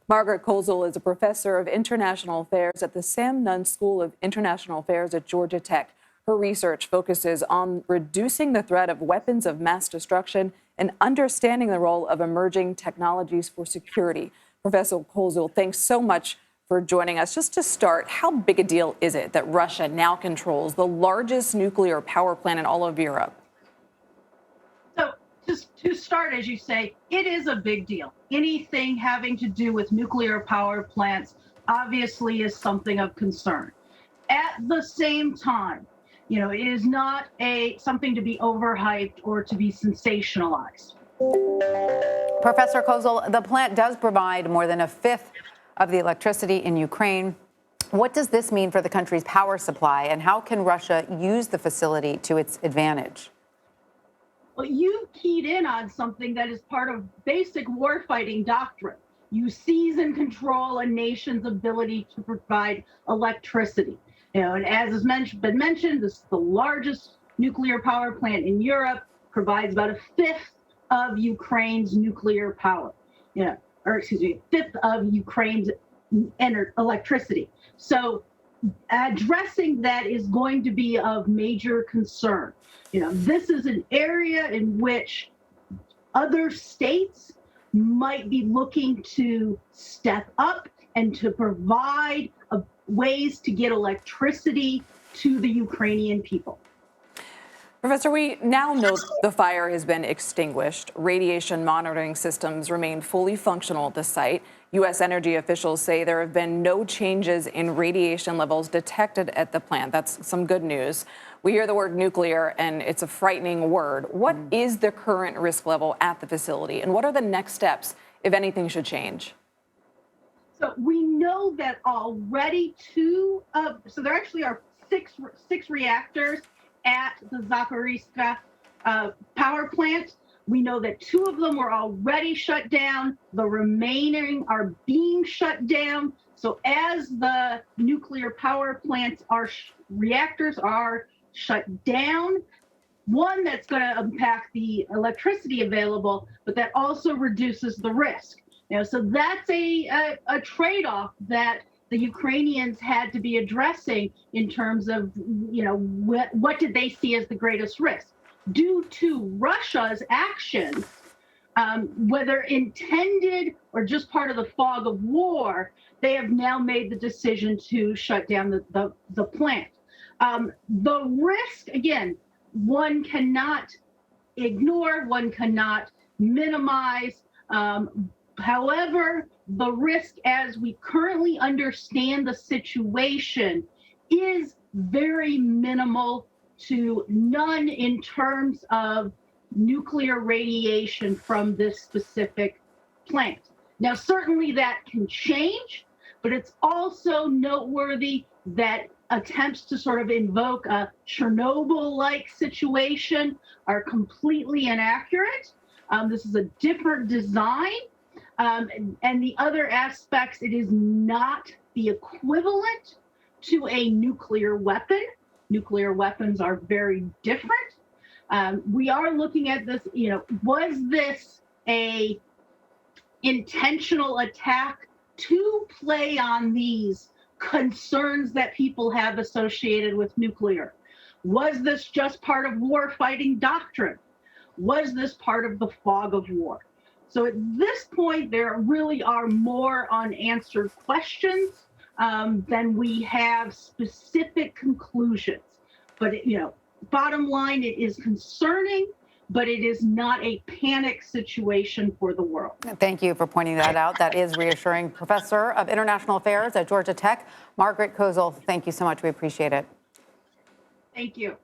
Margaret Kosal is a professor of international affairs at the Sam Nunn School of International Affairs at Georgia Tech. Her research focuses on reducing the threat of weapons of mass destruction and understanding the role of emerging technologies for security. Professor Kosal, thanks so much for joining us. Just to start, how big a deal is it that Russia now controls the largest nuclear power plant in all of Europe? So just to start, as you say, it is a big deal. Anything having to do with nuclear power plants obviously is something of concern. At the same time, it is not something to be overhyped or to be sensationalized. Professor Kosal, the plant does provide more than a fifth of the electricity in Ukraine. What does this mean for the country's power supply, and how can Russia use the facility to its advantage? Well, you keyed in on something that is part of basic warfighting doctrine. You seize and control a nation's ability to provide electricity. And as has been mentioned, this is the largest nuclear power plant in Europe, provides about a fifth of Ukraine's nuclear power. Fifth of Ukraine's electricity. So addressing that is going to be of major concern. This is an area in which other states might be looking to step up and to provide ways to get electricity to the Ukrainian people. Professor, we now know the fire has been extinguished. Radiation monitoring systems remain fully functional at the site. U.S. energy officials say there have been no changes in radiation levels detected at the plant. That's some good news. We hear the word nuclear, and it's a frightening word. What is the current risk level at the facility, and what are the next steps if anything should change? So we know that already so there actually are six reactors at the Zaporizhzhia power plant. We know that 2 of them were already shut down. The remaining are being shut down. So as the nuclear power plants reactors are shut down, one, that's going to impact the electricity available, but that also reduces the risk. So that's a trade-off that the Ukrainians had to be addressing in terms of, what did they see as the greatest risk? Due to Russia's actions, whether intended or just part of the fog of war, they have now made the decision to shut down the plant. The risk, again, one cannot ignore, one cannot minimize. However, the risk as we currently understand the situation is very minimal to none in terms of nuclear radiation from this specific plant. Now, certainly that can change, but it's also noteworthy that attempts to sort of invoke a Chernobyl-like situation are completely inaccurate. This is a different design. And the other aspects, it is not the equivalent to a nuclear weapon. Nuclear weapons are very different. We are looking at this, was this a intentional attack to play on these concerns that people have associated with nuclear? Was this just part of war-fighting doctrine? Was this part of the fog of war? So at this point, there really are more unanswered questions than we have specific conclusions. But, bottom line, it is concerning, but it is not a panic situation for the world. Thank you for pointing that out. That is reassuring. Professor of International Affairs at Georgia Tech, Margaret Kosal, thank you so much. We appreciate it. Thank you.